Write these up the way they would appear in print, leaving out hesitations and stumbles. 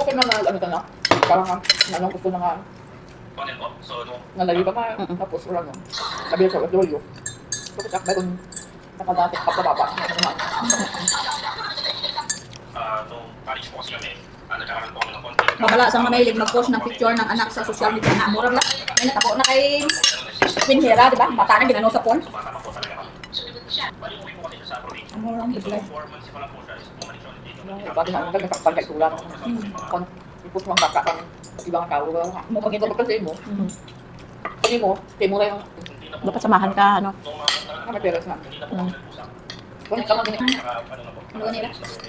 Kasi mga ano ka na, parang anong gusto na nga, nalayo ka nga, tapos wala no. Sabi sa OFW. Tapos akbay kung nakadating ka pa baba. Nung college po kasi kami, nagkakaroon po kami ng konti. Mabala sa mga mahilig mag-post ng picture ng anak sa social media na mura lang. May natako na kay Queen Hera, di ba? Bata na ginano sa phone. So bata pa po talaga kami. Bali, umuwi po kasi siya sa probinsya. Ang mura lang So, bigla. 4 months pa lang po siya, is bumalik siya ulit dito. Bakit na ang nagkakapal kay tulang. Kon, ipos mo ang baka kang ibang tao. Mo pag ito kasi mo. Hindi mo, kay mo rin yung Dapat samahan ka, ano? may peras na. Hindi na po kami nag-usap. Kung ka mag Ano na po? Ano nila?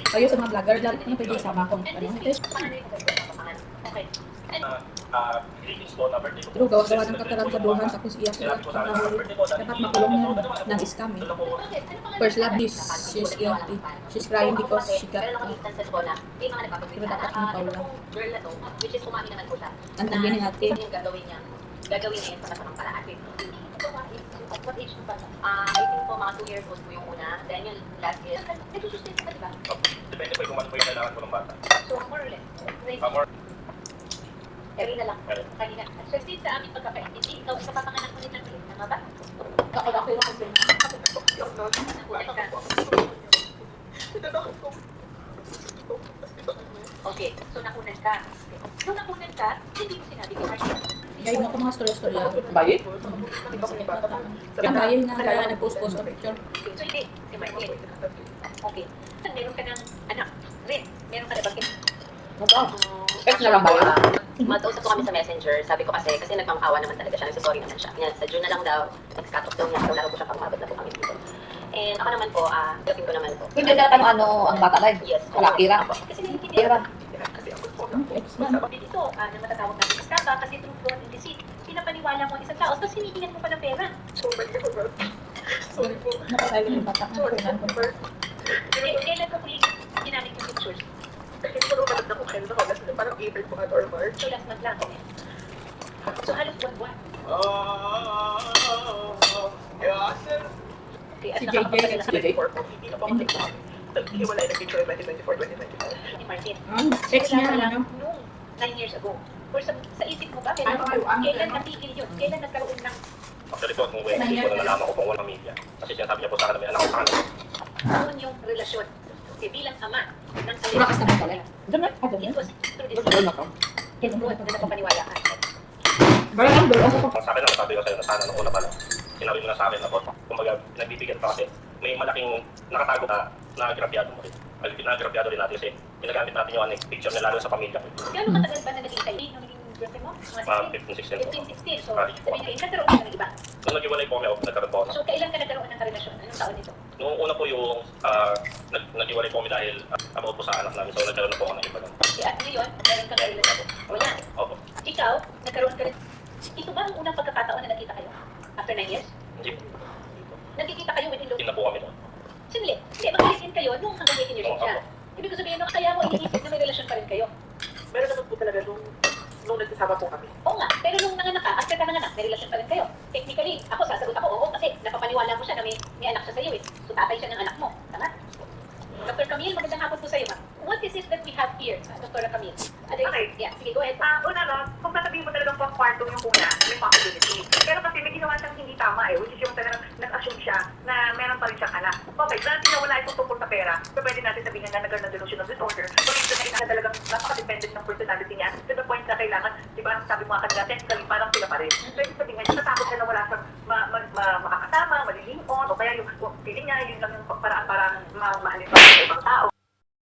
Kayo sa mga vlogger, lahat niya pwede isama ko. Ano? Okay. Greetings po, na birthday ko. Pero gawa-gawa ng kataranggaduhan tapos iyak sila. Dapat makulong yan ng scam eh. First love this, she's guilty. She's crying because she got pero dapat ng Paula. Which is kumami naman po siya. Ang tagin ng ate. Yung gagawin niya. Gagawin niya yun sa masamang paraan. What age po ba? I think po mga 2 years old po yung una. Then yung last year. Nagsusustain ka, di ba? Depende po kung ano po yung kailangan po ng bata. So, more or less. More. Kanina lang. Kanina. So, since sa aming pagkakaintindi, ikaw isa papanganak mo nitang ulit. Tama ba? Ako yung complain. Okay. So, nakunan ka. So, nakunan ka, hindi mo sinabi kay Marcia. Gaya mo ko mga story-story. Bayit? Ang bayan na kaya nag-post-post sa picture. So, hindi. Si Marcia. Okay. Meron ka ng anak. Rin. Meron ka na bakit? Ex na lang ba yun? Mag-usap ko kami sa messenger. Sabi ko kasi nagmamahawa naman talaga siya. Nagsasorry naman siya. Kanya, sa June na lang daw, nag-cut off daw niya. So, laro po siya pag umabot na po kami dito. And ako naman po, gawin ko naman po. Hindi na tanong ano ang bata na yun. Yes. Kira. Kasi naiintindihan Kira. Ex na. dito, na matatawag natin eskapa kasi through fraud and deceit, pinapaniwala mo ang isang tao, tapos hinihingan mo pa ng pera. Napasaylo yung bata. Nakunan ko. Kailan ko huli ginamit yung pictures? Parang April po at or March. So last month lang. So halos buwan-buwan. Okay, at Si nakapagpadala JJ, na si kami JJ. Hindi na po ako naghiwalay ng picture 2024-2025. ni Martin. Ex niya, Wala ano? nung 9 years ago. Or sa isip mo ba, Ano? kailan natigil yun? Kailan nagkaroon ng Actually po, kung hindi ko na nalaman ko kung walang pamilya. Kasi sinasabi niya po sa akin na may anak ko sa kanila. noon yung relasyon? Okay, bilang ama ng Pura ka sa mga pala. Diyan na. It was through this Diyan na ka. fraud na napapaniwala ka. Bala lang doon ako. Ang sa akin lang, sabi ko sa'yo na sana nung una pa lang. Sinabi mo na sa akin na po, kumbaga, nagbibigyan pa kasi may malaking nakatago na grabyado mo rin. Nagrabyado rin natin kasi ginagamit natin yung picture na lalo sa pamilya ko. Gano'ng katagal ba na naging kayo? Nung naging girlfriend mo? Mga 15, 16 po. 15, 16. So, sabihin nyo, nagkaroon ka ng iba. Nung nag-iwalay po kami, nagkaroon po ako. So, kailan ka nagkaroon ng karelasyon? Anong taon nito? Nung una po yung nag-iwalay po kami dahil about po sa anak namin. So, nagkaroon na po ako ng iba lang. At ngayon, meron kang karelasyon. O yan. Opo. Ikaw, nagkaroon ka rin. Ito ba ang unang pagkakataon na nakita kayo? After 9 years? Hindi po. Nagkikita kayo within Hindi na po kami doon. Sandali. Hindi, mag-in kayo nung hanggang 18 years old siya. Ibig ko sabihin, no, kaya mo iisip na may relasyon pa rin kayo. Meron naman po talaga nung nagsasama po kami. Oo nga, pero nung nanganak ka, after ka nanganak, may relasyon pa rin kayo. Technically, ako sasagot ako, oo, kasi napapaniwala mo siya na may anak siya sa iyo eh. So tatay siya ng anak mo, tama? Dr. Camille, magandang hapon po sa iyo, ma'am. What is it that we have here, Dr. Camille? Okay. Yeah, sige, go ahead. Una no, kung sasabihin mo talagang pang kwarto yung una, may possibility. Pero kasi may ginawa siyang hindi tama which is yung talagang nag-assume siya na meron pa rin siyang anak. Okay, dahil nawala ito tungkol sa pera, so pwede natin sabihin na nagkaroon ng delusional disorder. So ito na ina talagang napaka-dependent ng personality niya to the point na kailangan, di ba, sabi mga kanila, technically parang sila pa rin. So ibig sabihin, natakot siya na wala siyang makakasama, malilingon, o kaya yung feeling niya, yun lang yung paraan para mahalin